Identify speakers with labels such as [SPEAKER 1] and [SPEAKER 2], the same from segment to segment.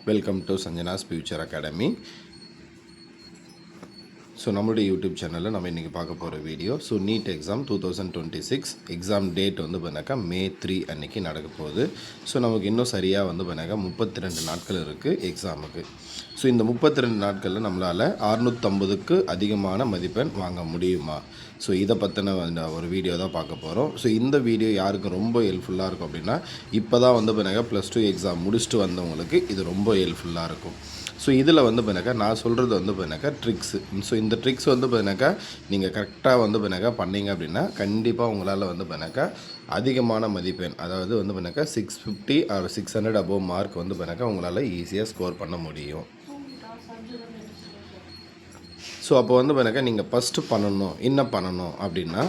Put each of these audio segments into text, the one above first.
[SPEAKER 1] Welcome to Sanjana's future academy. So நம்மளுடைய YouTube சேனலில் நம்ம இன்றைக்கி பார்க்க போகிற video NEET exam 2026 exam date பண்ணாக்கா May 3 அன்றைக்கி நடக்க போகுது. நமக்கு இன்னும் சரியாக பண்ணாக்கா 32 நாட்கள் இருக்குது எக்ஸாமுக்கு. இந்த 32 நாட்களில் நம்மளால் 650க்கு அதிகமான மதிப்பெண் வாங்க முடியுமா? இதை பற்றின ஒரு வீடியோ தான் பார்க்க போகிறோம். இந்த வீடியோ யாருக்கு ரொம்ப ஹெல்ப்ஃபுல்லாக இருக்கும் அப்படின்னா, இப்போ தான் பண்ணாக்கா +2 எக்ஸாம் முடிச்சுட்டு வந்தவங்களுக்கு இது ரொம்ப ஹெல்ப்ஃபுல்லாக இருக்கும். இதில் பண்ணாக்கா நான் சொல்கிறது பண்ணாக்கா ட்ரிக்ஸு. இந்த ட்ரிக்ஸ் பண்ணாக்கா நீங்கள் கரெக்டாக பண்ணாக்கா பண்ணிங்க அப்படின்னா கண்டிப்பாக உங்களால் பண்ணாக்கா அதிகமான மதிப்பெண், அதாவது பண்ணாக்கா 650 ஆர் 600 அபோவ் மார்க் பண்ணாக்கா உங்களால் ஈஸியாக ஸ்கோர் பண்ண முடியும். அப்போ பண்ணாக்கா நீங்கள் ஃபஸ்ட்டு பண்ணணும் என்ன பண்ணணும் அப்படின்னா,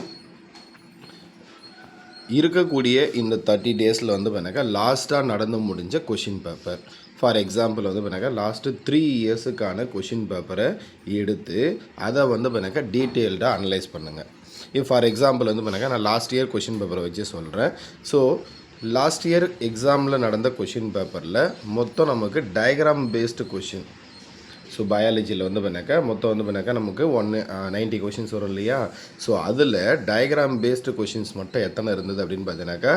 [SPEAKER 1] இருக்கக்கூடிய இந்த 30 டேஸில் பண்ணாக்கா லாஸ்ட்டாக நடந்து முடிஞ்ச கொஷின் பேப்பர், ஃபார் எக்ஸாம்பிள் பண்ணாக்கா லாஸ்ட்டு 3 இயர்ஸுக்கான கொஷின் பேப்பரை எடுத்து அதை பண்ணாக்கா டீட்டெயில்டாக அனலைஸ் பண்ணுங்கள். ஃபார் எக்ஸாம்பிள் பண்ணாக்கா நான் லாஸ்ட் இயர் கொஷின் பேப்பரை வச்சு சொல்கிறேன். லாஸ்ட் இயர் எக்ஸாமில் நடந்த கொஷின் பேப்பரில் மொத்தம் நமக்கு டயக்ராம் பேஸ்டு கொஷின். பயாலஜியில் பண்ணாக்கா மொத்தம் பண்ணாக்கா நமக்கு 90 கொஷின்ஸ் வரும் இல்லையா? அதில் டயக்ராம் பேஸ்டு கொஷின்ஸ் மட்டும் எத்தனை இருந்தது அப்படின்னு பார்த்தீங்கன்னாக்கா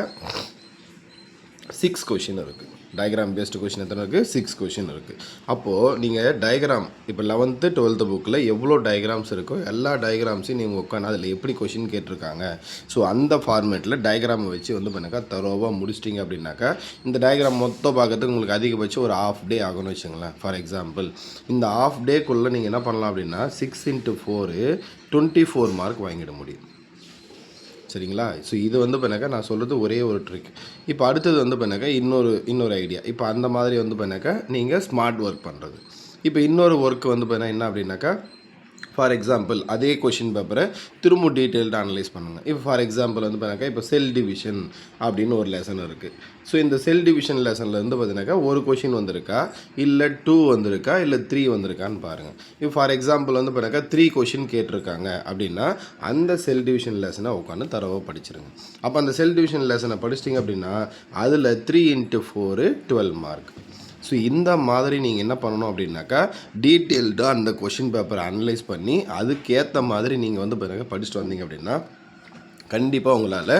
[SPEAKER 1] 6 கொஷின் இருக்குது. டயக்ராம் பேஸ்டு கொஷின் எத்தனை இருக்குது? 6 கொஷின் இருக்குது. அப்போது நீங்கள் டயக்ராம் இப்போ 11th 12th புக்கில் எவ்வளோ டயக்ராம்ஸ் இருக்கோ எல்லா டயக்ராம்ஸையும் நீங்கள் உட்காந்து அதில் எப்படி கொஷின் கேட்டிருக்காங்க, அந்த ஃபார்மேட்டில் டயக்ராமை வச்சு பண்ணாக்கா தரோவாக முடிச்சிட்டிங்க அப்படின்னாக்கா இந்த டயக்ராம் மொத்தம் பார்க்கறதுக்கு உங்களுக்கு அதிகபட்சம் ஒரு ½ டே ஆகும்னு வச்சுங்களேன். ஃபார் எக்ஸாம்பிள் இந்த ½ டேக்குள்ளே நீங்கள் என்ன பண்ணலாம் அப்படின்னா 6 × 4 24 மார்க் வாங்கிட முடியும். சரிங்களா? இது பண்ணாக்கா நான் சொல்கிறது ஒரே ஒரு ட்ரிக். இப்போ அடுத்தது பண்ணாக்கா இன்னொரு ஐடியா. இப்போ அந்த மாதிரி பண்ணாக்கா நீங்கள் ஸ்மார்ட் ஒர்க் பண்ணுறது. இப்போ இன்னொரு ஒர்க் பண்ணால் என்ன அப்படின்னாக்கா, ஃபார் எக்ஸாம்பிள் அதே கொஷின் பேப்பரை திரும்ப டீட்டெயில்டாக அனலைஸ் பண்ணுங்கள். இப்போ ஃபார் எக்ஸாம்பிள் பண்ணாக்கா இப்போ செல் டிவிஷன் அப்படின்னு ஒரு லெசன் இருக்குது. இந்த செல் டிவிஷன் லெசனில் பார்த்தீங்கன்னாக்கா ஒரு கொஷின் வந்திருக்கா, இல்லை 2 வந்திருக்கா, இல்லை 3 வந்திருக்கான்னு பாருங்கள். இப்போ ஃபார் எக்ஸாம்பிள் பண்ணாக்கா 3 கொஷின் கேட்டிருக்காங்க அப்படின்னா அந்த செல் டிவிஷன் லெசனை உட்காந்து தரவாக படிச்சிருங்க. அப்போ அந்த செல் டிவிஷன் லெசனை படிச்சிட்டிங்க அப்படின்னா அதில் 3 × 4 12 மார்க். இந்த மாதிரி நீங்கள் என்ன பண்ணணும் அப்படின்னாக்கா டீட்டெயில்டாக அந்த கொஷின் பேப்பரை அனலைஸ் பண்ணி அதுக்கேற்ற மாதிரி நீங்கள் பிறகு படிச்சுட்டு வந்தீங்க அப்படின்னா கண்டிப்பாக உங்களால்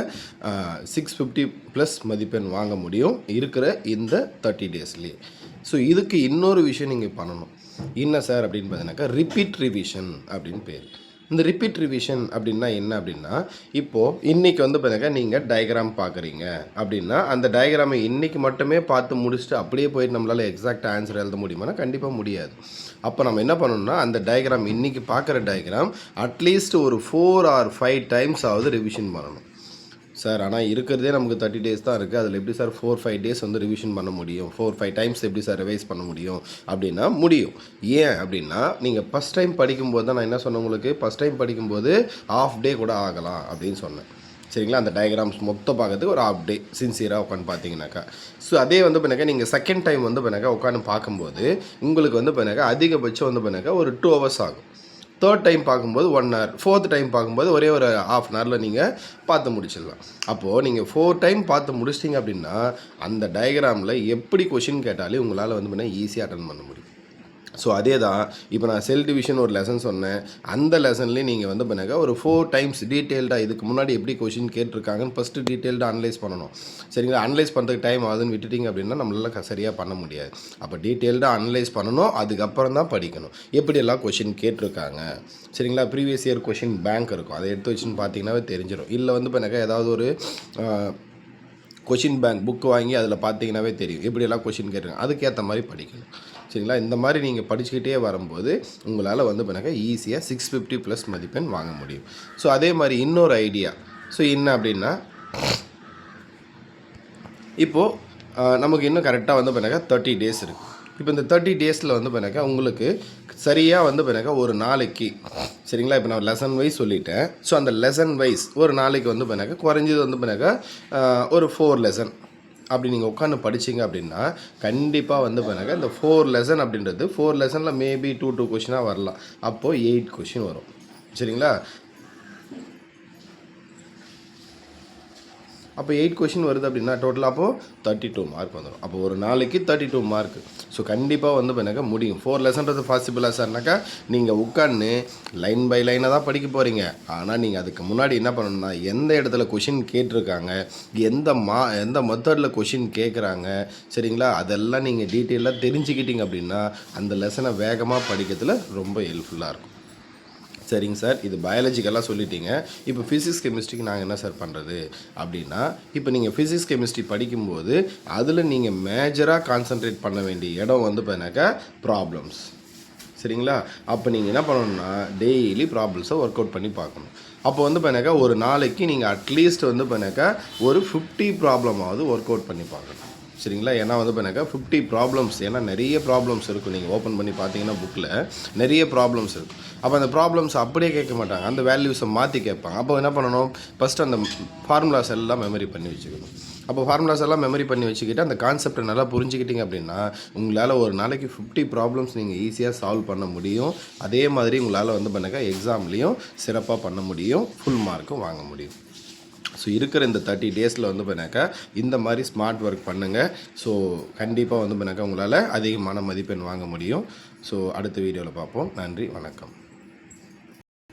[SPEAKER 1] 650+ மதிப்பெண் வாங்க முடியும் இருக்கிற இந்த 30 டேஸ்லேயே. இதுக்கு இன்னொரு விஷயம் நீங்கள் பண்ணணும். என்ன சார் அப்படின்னு பார்த்தீங்கன்னாக்கா ரிப்பீட் ரிவிஷன் அப்படின்னு பேர். இந்த ரிப்பீட் ரிவிஷன் அப்படின்னா என்ன அப்படின்னா, இப்போது இன்றைக்கி பார்த்தீங்கன்னா நீங்கள் டயக்ராம் பார்க்குறீங்க அப்படின்னா அந்த டயக்ராமை இன்றைக்கி மட்டுமே பார்த்து முடிச்சுட்டு அப்படியே போயிட்டு நம்மளால் எக்ஸாக்ட் ஆன்சர் எழுத முடியுமானா கண்டிப்பாக முடியாது. அப்போ நம்ம என்ன பண்ணணும்னா அந்த டயக்ராம் இன்றைக்கி பார்க்குற டயக்ராம் அட்லீஸ்ட் ஒரு 4 or 5 டைம்ஸ் ஆவது ரிவிஷன் பண்ணணும். சார் ஆனால் இருக்கிறதே நமக்கு 30 டேஸ் தான் இருக்குது, அதில் எப்படி சார் 4-5 டேஸ் ரிவிஷன் பண்ண முடியும், 4-5 டைம்ஸ் எப்படி சார் ரிவைஸ் பண்ண முடியும் அப்படின்னா முடியும். ஏன் அப்படின்னா நீங்கள் ஃபஸ்ட் டைம் படிக்கும்போது தான் நான் என்ன சொன்னேன் உங்களுக்கு, ஃபஸ்ட் டைம் படிக்கும்போது ½ டே கூட ஆகலாம் அப்படின்னு சொன்னேன். சரிங்களா? அந்த டயக்ராம்ஸ் மொத்தம் பார்க்கறதுக்கு ஒரு ½ டே சின்சியராக உட்காந்து பார்த்தீங்கன்னாக்கா. அதே பண்ணாக்கா நீங்கள் செகண்ட் டைம் பண்ணாக்கா உட்காந்து பார்க்கும்போது உங்களுக்கு பண்ணாக்கா அதிகபட்சம் பண்ணாக்கா ஒரு 2 hours ஆகும். தேர்ட் டைம் பார்க்கும்போது 1 hour, ஃபோர்த் டைம் பார்க்கும்போது ஒரே ஒரு ½ an hourல நீங்கள் பார்த்து முடிச்சிடலாம். அப்போது நீங்கள் 4 டைம் பார்த்து முடிச்சிட்டிங்க அப்படின்னா அந்த டயக்ராமில் எப்படி கொஷின் கேட்டாலே உங்களால் பண்ணால் ஈஸியாக அட்டன் பண்ண முடியும். அதே தான் இப்போ நான் செல் டிவிஷன் ஒரு லெசன் சொன்னேன். அந்த லெசன்லேயே நீங்கள் பண்ணாக்கா ஒரு 4 டைம்ஸ் டீட்டெயில்டாக இதுக்கு முன்னாடி எப்படி கொஷின் கேட்டிருக்காங்கன்னு ஃபஸ்ட்டு டீட்டெயில்டாக அனலைஸ் பண்ணணும். சரிங்களா? அனலைஸ் பண்ணுறதுக்கு டைம் ஆகுதுன்னு விட்டுட்டிங்க அப்படின்னா நம்மளால் சரியாக பண்ண முடியாது. அப்போ டீட்டெயில்டாக அனலைஸ் பண்ணணும், அதுக்கப்புறம் தான் படிக்கணும் எப்படியெல்லாம் கொஷின் கேட்டிருக்காங்க. சரிங்களா? ப்ரீவியஸ் இயர் கொஷின் பேங்க் இருக்கும், அதை எடுத்து வச்சுன்னு பார்த்தீங்கன்னாவே தெரிஞ்சிடும். இல்லை பண்ணாக்கா ஏதாவது ஒரு கொஷின் பேங்க் புக்கு வாங்கி அதில் பார்த்தீங்கன்னாவே தெரியும் எப்படியெல்லாம் கொஷின் கேட்டிருக்காங்க, அதுக்கேற்ற மாதிரி படிக்கணும். சரிங்களா? இந்த மாதிரி நீங்கள் படிச்சுக்கிட்டே வரும்போது உங்களால் பண்ணாக்கா ஈஸியாக 650+ மதிப்பெண் வாங்க முடியும். அதே மாதிரி இன்னொரு ஐடியா என்ன அப்படின்னா, இப்போது நமக்கு இன்னும் கரெக்டாக பண்ணாக்கா 30 டேஸ் இருக்குது. இப்போ இந்த 30 டேஸில் பண்ணாக்கா உங்களுக்கு சரியாக பண்ணாக்கா ஒரு நாளைக்கு, சரிங்களா? இப்போ நான் லெசன் வைஸ் சொல்லிட்டேன். அந்த லெசன் வைஸ் ஒரு நாளைக்கு பண்ணாக்கா குறைஞ்சது பண்ணாக்கா ஒரு 4 லெசன் அப்படி நீங்கள் உட்காந்து படிச்சிங்க அப்படின்னா கண்டிப்பாக பண்ணாக்கா இந்த 4 லெசன் அப்படின்றது 4 லெசனில் மேபி 2 கொஷினாக வரலாம். அப்போது 8 கொஷின் வரும். சரிங்களா? அப்போ 8 கொஷின் வருது அப்படின்னா டோட்டலாக அப்போது 32 மார்க் வந்துடும். அப்போ ஒரு நாளைக்கு 32 மார்க். ஸோ கண்டிப்பாக வந்து பண்ணாக்கா முடியும். 4 லெசன்றது பாசிபிளாக சார்னாக்கா நீங்கள் உட்காந்து லைன் பை லைனாக தான் படிக்க போகிறீங்க. ஆனால் நீங்கள் அதுக்கு முன்னாடி என்ன பண்ணணும்னா எந்த இடத்துல கொஷின் கேட்டிருக்காங்க, எந்த மெத்தடில் கொஷின் கேட்குறாங்க, சரிங்களா, அதெல்லாம் நீங்கள் டீட்டெயிலாக தெரிஞ்சுக்கிட்டீங்க அப்படின்னா அந்த லெசனை வேகமாக படிக்கிறதுல ரொம்ப ஹெல்ப்ஃபுல்லாக இருக்கும். சரிங்க சார், இது பயாலஜிக்கெல்லாம் சொல்லிட்டீங்க. இப்போ ஃபிசிக்ஸ் கெமிஸ்ட்ரிக்கு நாங்கள் என்ன சார் பண்ணுறது அப்படின்னா, இப்போ நீங்கள் ஃபிசிக்ஸ் கெமிஸ்ட்ரி படிக்கும்போது அதில் நீங்கள் மேஜராக கான்சன்ட்ரேட் பண்ண வேண்டிய இடம் வந்து பார்த்தினாக்கா ப்ராப்ளம்ஸ். சரிங்களா, அப்போ நீங்கள் என்ன பண்ணணும்னா டெய்லி ப்ராப்ளம்ஸை ஒர்க் அவுட் பண்ணி பார்க்கணும். அப்போ வந்து பார்த்தினாக்கா ஒரு நாளைக்கு நீங்கள் அட்லீஸ்ட் வந்து பார்த்தினாக்கா ஒரு 50 ப்ராப்ளமாவது ஒர்க் அவுட் பண்ணி பார்க்கணும். சரிங்களா, ஏன்னா வந்து பார்த்தினாக்கா 50 ப்ராப்ளம்ஸ், ஏன்னா நிறைய ப்ராப்ளம்ஸ் இருக்கும். நீங்கள் ஓப்பன் பண்ணி பார்த்தீங்கன்னா புக்கில் நிறைய ப்ராப்ளம்ஸ் இருக்கும். அப்போ அந்த ப்ராப்ளம்ஸ் அப்படியே கேட்க மாட்டாங்க, அந்த வேல்யூஸை மாற்றி கேட்பாங்க. அப்போ என்ன பண்ணணும், ஃபஸ்ட்டு அந்த ஃபார்முலாஸ் எல்லாம் மெமரி பண்ணி வச்சுக்கணும். அப்போ ஃபார்முலாஸ் எல்லாம் மெமரி பண்ணி வச்சுக்கிட்டு அந்த கான்செப்டை நல்லா புரிஞ்சுக்கிட்டீங்க அப்படின்னா உங்களால் ஒரு நாளைக்கு 50 ப்ராப்ளம்ஸ் நீங்கள் ஈஸியாக சால்வ் பண்ண முடியும். அதே மாதிரி உங்களால் வந்து பண்ணாக்கா எக்ஸாம்லேயும் சிறப்பாக பண்ண முடியும், ஃபுல் மார்க்கும் வாங்க முடியும். ஸோ இருக்கிற இந்த 30 டேஸில் வந்து பண்ணாக்கா இந்த மாதிரி ஸ்மார்ட் ஒர்க் பண்ணுங்கள். ஸோ கண்டிப்பாக வந்து பண்ணாக்கா உங்களால் அதிகமான மதிப்பெண் வாங்க முடியும். ஸோ அடுத்த வீடியோவில் பார்ப்போம். நன்றி, வணக்கம்.